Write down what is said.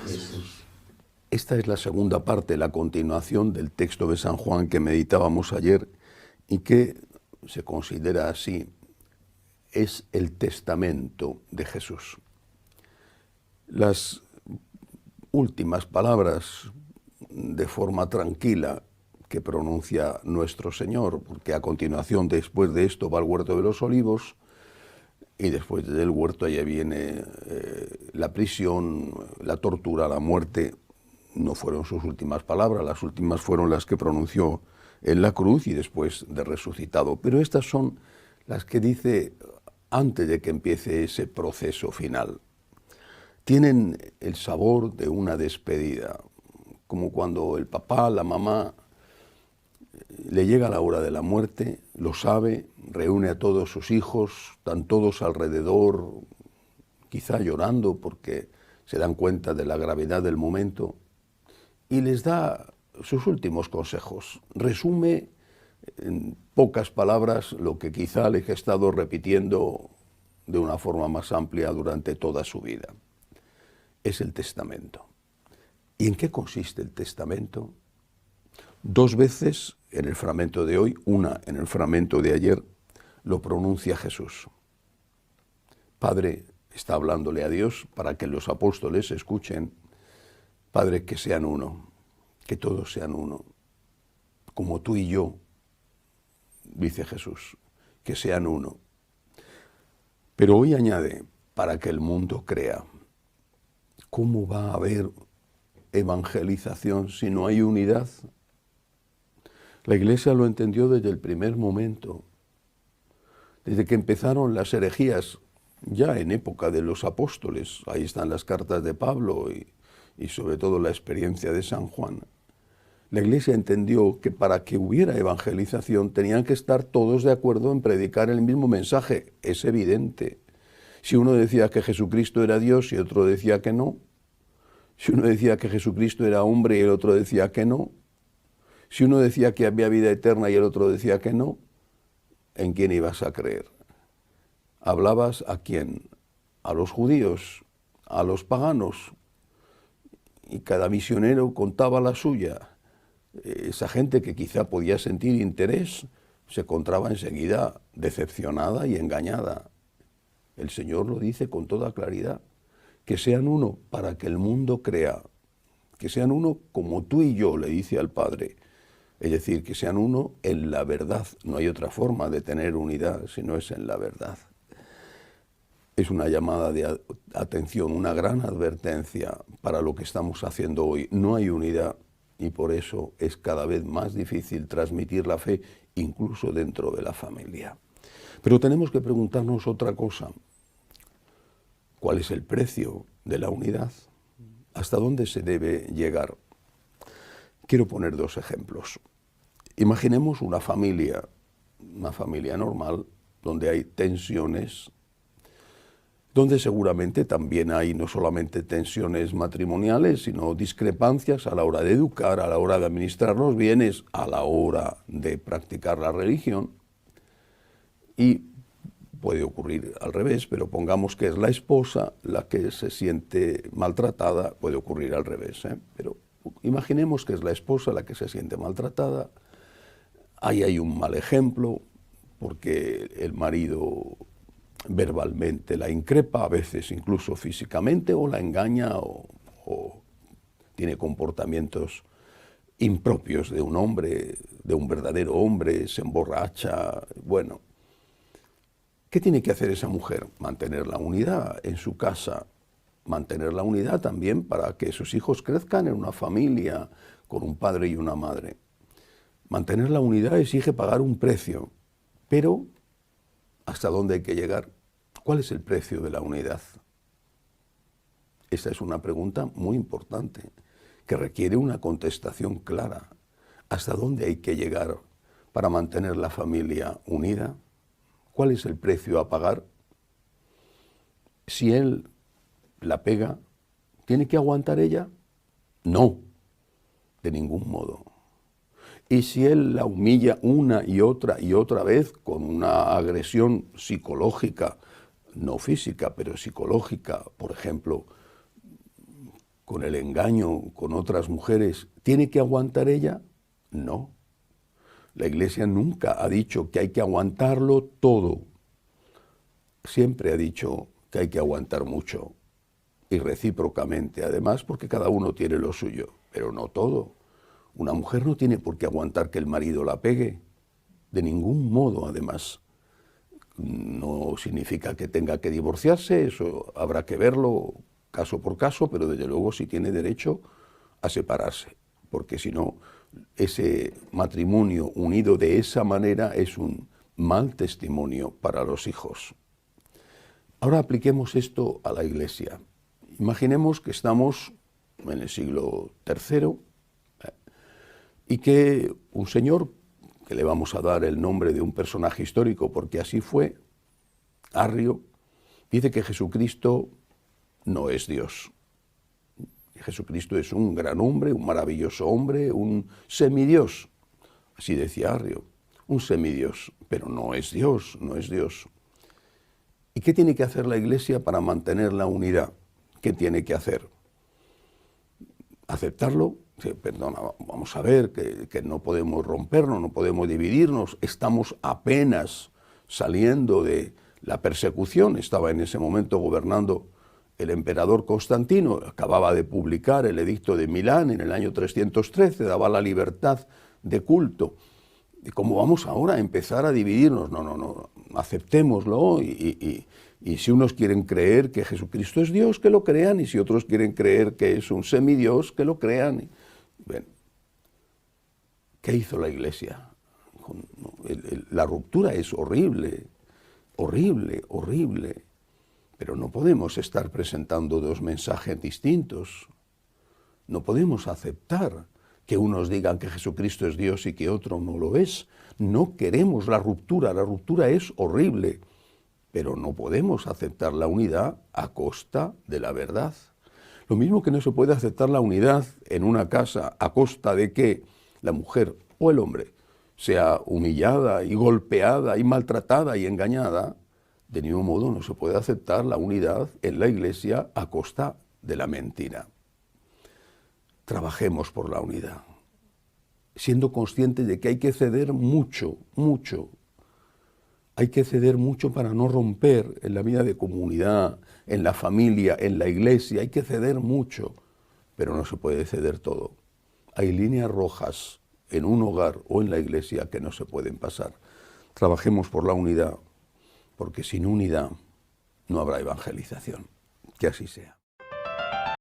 Jesús. Esta es la segunda parte, la continuación del texto de San Juan que meditábamos ayer y que se considera así, es el testamento de Jesús. Las últimas palabras de forma tranquila que pronuncia nuestro Señor, porque a continuación, después de esto, va al huerto de los olivos y después del huerto ya viene la prisión, la tortura, la muerte. No fueron sus últimas palabras, las últimas fueron las que pronunció en la cruz y después de resucitado. Pero estas son las que dice antes de que empiece ese proceso final. Tienen el sabor de una despedida, como cuando el papá, la mamá, le llega la hora de la muerte, lo sabe, reúne a todos sus hijos, están todos alrededor, quizá llorando porque se dan cuenta de la gravedad del momento, y les da sus últimos consejos. Resume en pocas palabras lo que quizá les ha estado repitiendo de una forma más amplia durante toda su vida. Es el testamento. ¿Y en qué consiste el testamento? Dos veces en el fragmento de hoy, una en el fragmento de ayer, lo pronuncia Jesús. Padre, está hablándole a Dios para que los apóstoles escuchen. Padre, que sean uno, que todos sean uno, como tú y yo, dice Jesús, que sean uno. Pero hoy añade, para que el mundo crea. ¿Cómo va a haber evangelización si no hay unidad? La Iglesia lo entendió desde el primer momento, desde que empezaron las herejías, ya en época de los apóstoles. Ahí están las cartas de Pablo y sobre todo la experiencia de San Juan. La Iglesia entendió que para que hubiera evangelización tenían que estar todos de acuerdo en predicar el mismo mensaje. Es evidente. Si uno decía que Jesucristo era Dios y otro decía que no, si uno decía que Jesucristo era hombre y el otro decía que no, si uno decía que había vida eterna y el otro decía que no, ¿en quién ibas a creer? ¿Hablabas a quién? ¿A los judíos? ¿A los paganos? Y cada misionero contaba la suya. Esa gente que quizá podía sentir interés se encontraba enseguida decepcionada y engañada. El Señor lo dice con toda claridad, que sean uno para que el mundo crea, que sean uno como tú y yo, le dice al Padre. Es decir, que sean uno en la verdad. No hay otra forma de tener unidad si no es en la verdad. Es una llamada de atención, una gran advertencia para lo que estamos haciendo hoy. No hay unidad y por eso es cada vez más difícil transmitir la fe, incluso dentro de la familia. Pero tenemos que preguntarnos otra cosa. ¿Cuál es el precio de la unidad? ¿Hasta dónde se debe llegar? Quiero poner dos ejemplos. Imaginemos una familia normal, donde hay tensiones, donde seguramente también hay no solamente tensiones matrimoniales, sino discrepancias a la hora de educar, a la hora de administrar los bienes, a la hora de practicar la religión. Y puede ocurrir al revés, pero pongamos que es la esposa la que se siente maltratada, puede ocurrir al revés, pero imaginemos que es la esposa la que se siente maltratada. Ahí hay un mal ejemplo, porque el marido verbalmente la increpa, a veces incluso físicamente, o la engaña o tiene comportamientos impropios de un hombre, de un verdadero hombre, se emborracha. Bueno, ¿qué tiene que hacer esa mujer? Mantener la unidad en su casa, mantener la unidad también para que sus hijos crezcan en una familia con un padre y una madre. Mantener la unidad exige pagar un precio, pero ¿hasta dónde hay que llegar? ¿Cuál es el precio de la unidad? Esa es una pregunta muy importante, que requiere una contestación clara. ¿Hasta dónde hay que llegar para mantener la familia unida? ¿Cuál es el precio a pagar? Si él la pega, ¿tiene que aguantar ella? No, de ningún modo. Y si él la humilla una y otra vez con una agresión psicológica, no física, pero psicológica, por ejemplo, con el engaño con otras mujeres, ¿tiene que aguantar ella? No. La Iglesia nunca ha dicho que hay que aguantarlo todo. Siempre ha dicho que hay que aguantar mucho, y recíprocamente, además, porque cada uno tiene lo suyo, pero no todo. Una mujer no tiene por qué aguantar que el marido la pegue, de ningún modo, además. No significa que tenga que divorciarse, eso habrá que verlo caso por caso, pero desde luego sí tiene derecho a separarse, porque si no, ese matrimonio unido de esa manera es un mal testimonio para los hijos. Ahora apliquemos esto a la Iglesia. Imaginemos que estamos en el siglo III y que un señor, que le vamos a dar el nombre de un personaje histórico porque así fue, Arrio, dice que Jesucristo no es Dios. Jesucristo es un gran hombre, un maravilloso hombre, un semidios. Así decía Arrio, un semidios, pero no es Dios, no es Dios. ¿Y qué tiene que hacer la Iglesia para mantener la unidad? ¿Qué tiene que hacer? ¿Aceptarlo? Sí, perdona, vamos a ver que no podemos rompernos, no podemos dividirnos, estamos apenas saliendo de la persecución, estaba en ese momento gobernando el emperador Constantino, acababa de publicar el edicto de Milán en el año 313, daba la libertad de culto. ¿Y cómo vamos ahora a empezar a dividirnos? No, aceptémoslo y si unos quieren creer que Jesucristo es Dios, que lo crean, y si otros quieren creer que es un semidios, que lo crean. Bien. ¿Qué hizo la Iglesia? La ruptura es horrible, horrible, horrible, pero no podemos estar presentando dos mensajes distintos. No podemos aceptar que unos digan que Jesucristo es Dios y que otro no lo es. No queremos la ruptura es horrible, pero no podemos aceptar la unidad a costa de la verdad. Lo mismo que no se puede aceptar la unidad en una casa a costa de que la mujer o el hombre sea humillada y golpeada y maltratada y engañada, de ningún modo no se puede aceptar la unidad en la Iglesia a costa de la mentira. Trabajemos por la unidad, siendo conscientes de que hay que ceder mucho, mucho. Hay que ceder mucho para no romper en la vida de comunidad, en la familia, en la Iglesia. Hay que ceder mucho, pero no se puede ceder todo. Hay líneas rojas en un hogar o en la Iglesia que no se pueden pasar. Trabajemos por la unidad, porque sin unidad no habrá evangelización. Que así sea.